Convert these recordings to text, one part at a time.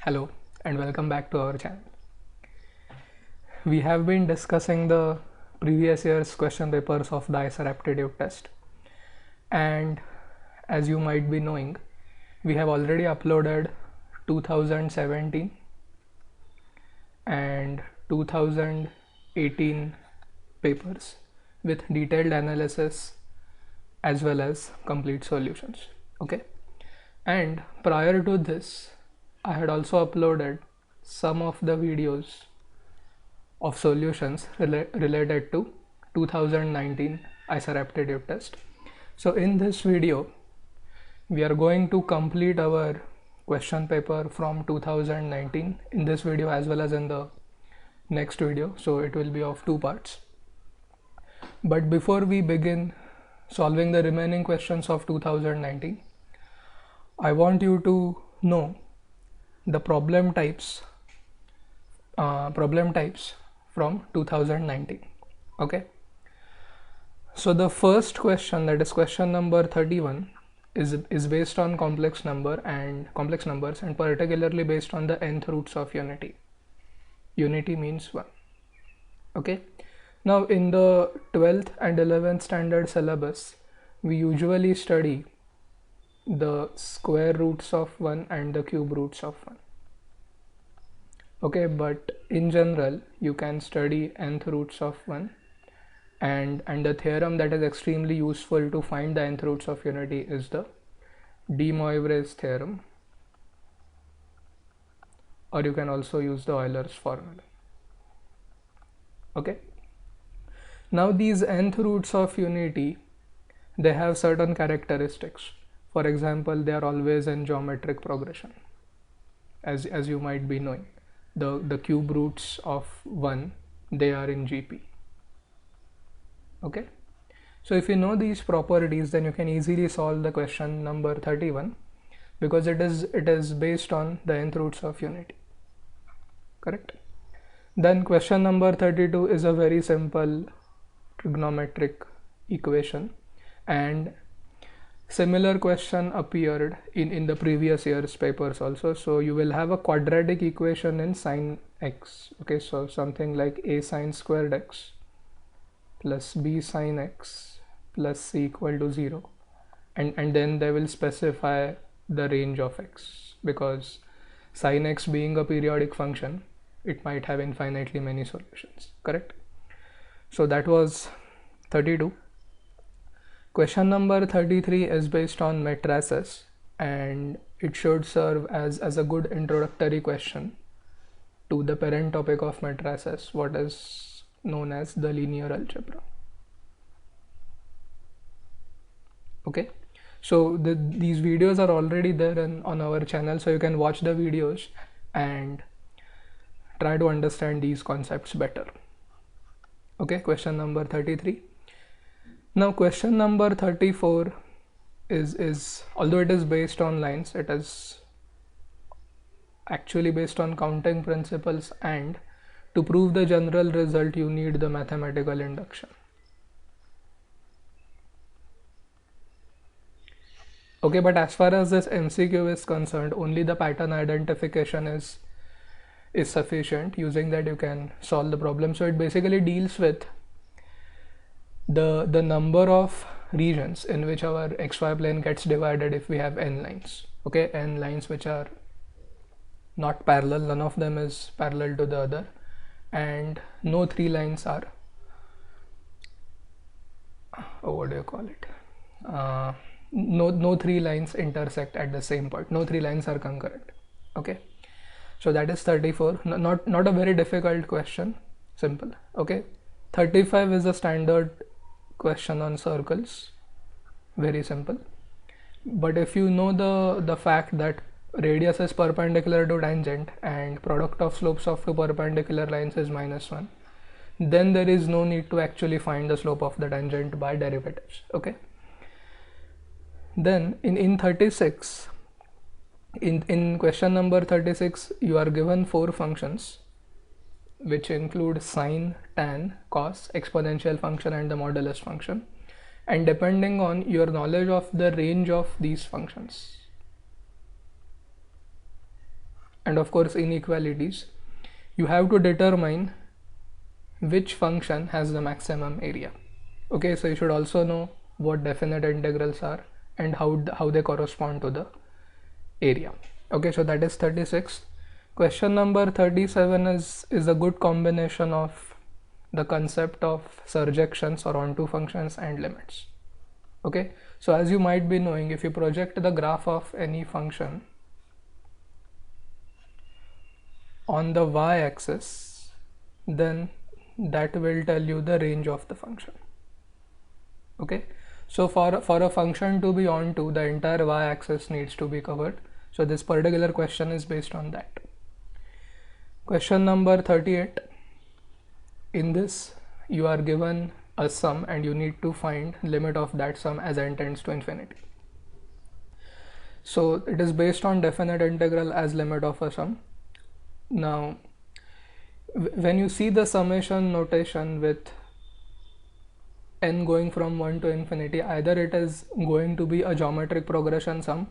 Hello and welcome back to our channel. We have been discussing the previous year's question papers of the IISER Aptitude Test, and as you might be knowing, we have already uploaded 2017 and 2018 papers with detailed analysis as well as complete solutions. Okay, and prior to this I had also uploaded some of the videos of solutions related to 2019 IISER Aptitude Test. So in this video we are going to complete our question paper from 2019 in this video as well as in the next video, so it will be of two parts. But before we begin solving the remaining questions of 2019, I want you to know the problem types from 2019. Okay, so the first question, that is question number 31, is based on complex numbers and particularly based on the nth roots of unity. Unity means 1. Okay, now in the 12th and 11th standard syllabus we usually study the square roots of 1 and the cube roots of 1. Okay, but in general you can study nth roots of 1 and the theorem that is extremely useful to find the nth roots of unity is the de Moivre's theorem, or you can also use the Euler's formula. Okay, now these nth roots of unity, they have certain characteristics. For example, they are always in geometric progression, as you might be knowing. The cube roots of 1, they are in GP. Okay, so if you know these properties, then you can easily solve the question number 31 because it is based on the nth roots of unity. Correct? Then question number 32 is a very simple trigonometric equation, and similar question appeared in the previous year's papers also. So you will have a quadratic equation in sine x. Okay, so something like a sine squared x plus b sine x plus c equal to 0, and then they will specify the range of x, because sine x being a periodic function, it might have infinitely many solutions. Correct? So that was 32. Question number 33 is based on matrices, and it should serve as a good introductory question to the parent topic of matrices, what is known as the linear algebra. Okay, so these videos are already there on our channel, so you can watch the videos and try to understand these concepts better. Okay, question number 33. Now question number 34 is although it is based on lines, it is actually based on counting principles, and to prove the general result you need the mathematical induction. Okay, but as far as this MCQ is concerned, only the pattern identification is sufficient. Using that you can solve the problem. So it basically deals with the number of regions in which our xy plane gets divided if we have n lines. Okay, n lines which are not parallel, none of them is parallel to the other, and no three lines are no three lines intersect at the same point, no three lines are concurrent. Okay, so that is 34. Not a very difficult question, simple. Okay, 35 is a standard question on circles, very simple. But if you know the fact that radius is perpendicular to tangent and product of slopes of two perpendicular lines is -1, then there is no need to actually find the slope of the tangent by derivatives. Okay, then in 36, in question number 36 you are given 4 functions which include sine, tan, cos, exponential function and the modulus function, and depending on your knowledge of the range of these functions, and of course inequalities, you have to determine which function has the maximum area. Okay, so you should also know what definite integrals are and how they correspond to the area. Okay, so that is 36. Question number 37 is a good combination of the concept of surjections or onto functions and limits. Okay, so as you might be knowing, if you project the graph of any function on the y-axis, then that will tell you the range of the function. Okay, so for a function to be onto, the entire y-axis needs to be covered. So this particular question is based on that. Question number 38. In this, you are given a sum and you need to find limit of that sum as n tends to infinity. So it is based on definite integral as limit of a sum. Now, when you see the summation notation with n going from 1 to infinity, either it is going to be a geometric progression sum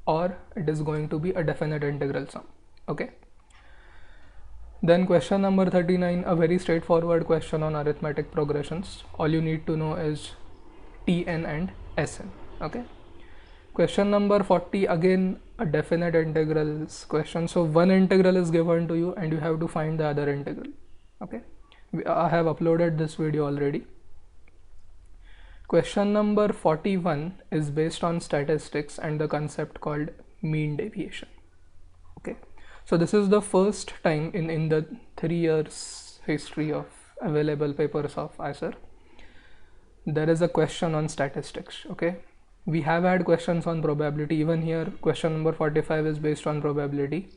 or it is going to be a definite integral sum. Okay. Then question number 39, a very straightforward question on arithmetic progressions. All you need to know is Tn and Sn. Okay. Question number 40, again a definite integrals question. So one integral is given to you and you have to find the other integral. Okay. I have uploaded this video already. Question number 41 is based on statistics and the concept called mean deviation. Okay. So this is the first time in the 3 years history of available papers of IISER, there is a question on statistics. Okay. We have had questions on probability. Even here, question number 45 is based on probability,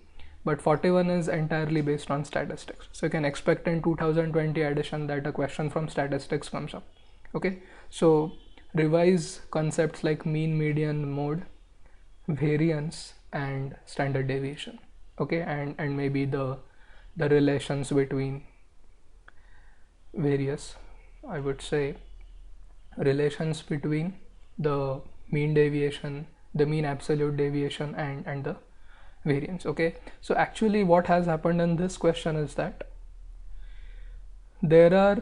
but 41 is entirely based on statistics. So you can expect in 2020 edition that a question from statistics comes up. Okay, so revise concepts like mean, median, mode, variance, and standard deviation. Okay, and maybe the relations between various, I would say, relations between the mean deviation, the mean absolute deviation, and the variance. Okay, so actually what has happened in this question is that there are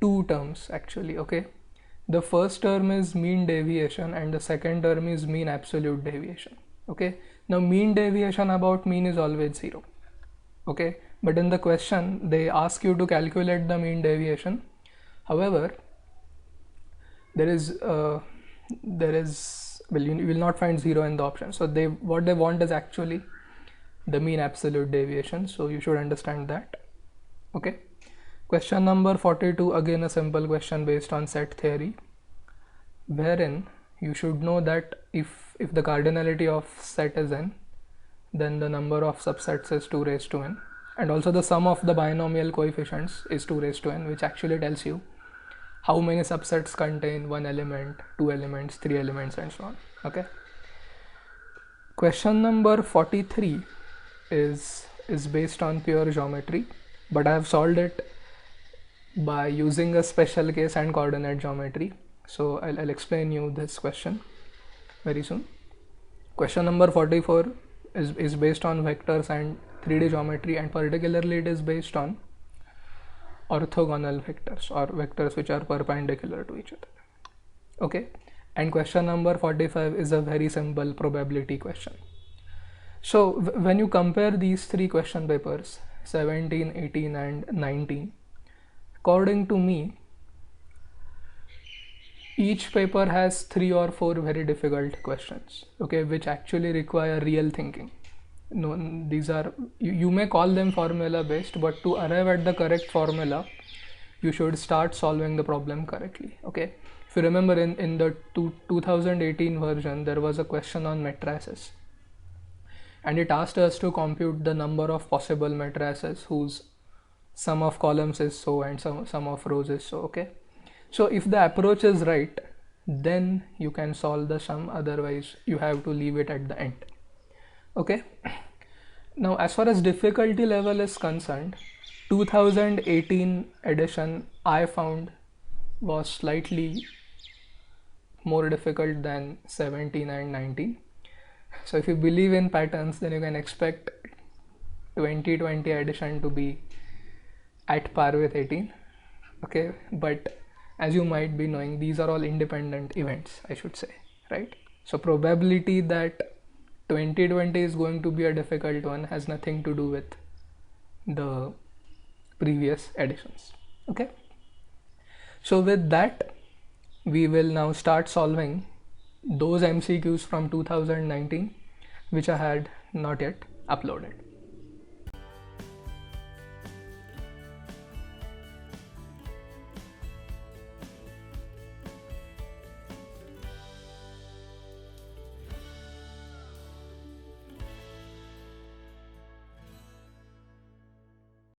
two terms actually. Okay, the first term is mean deviation and the second term is mean absolute deviation. Okay, now mean deviation about mean is always 0. Okay, but in the question they ask you to calculate the mean deviation. However, there is well, you will not find 0 in the option. So what they want is actually the mean absolute deviation. So you should understand that. Okay. Question number 42, again a simple question based on set theory, wherein you should know that if the cardinality of set is n, then the number of subsets is 2 raised to n, and also the sum of the binomial coefficients is 2 raised to n, which actually tells you how many subsets contain 1 element, 2 elements, 3 elements, and so on. Okay. Question number 43 is based on pure geometry, but I have solved it by using a special case and coordinate geometry. So I'll explain you this question very soon. Question number 44 is based on vectors and 3D geometry, and particularly it is based on orthogonal vectors or vectors which are perpendicular to each other. Okay, and question number 45 is a very simple probability question. So when you compare these three question papers, 17, 18 and 19, according to me, each paper has 3 or 4 very difficult questions, okay, which actually require real thinking. No, these are, you may call them formula based, but to arrive at the correct formula, you should start solving the problem correctly. Okay, if you remember in the 2018 version, there was a question on matrices, and it asked us to compute the number of possible matrices whose sum of columns is so and sum of rows is so. Okay, so if the approach is right, then you can solve the sum, otherwise you have to leave it at the end. Okay, now as far as difficulty level is concerned, 2018 edition I found was slightly more difficult than 17 and 19. So if you believe in patterns, then you can expect 2020 addition to be at par with 18. Okay, but as you might be knowing, these are all independent events, I should say, right? So probability that 2020 is going to be a difficult one has nothing to do with the previous additions. Okay, so with that, we will now start solving those MCQs from 2019 which I had not yet uploaded.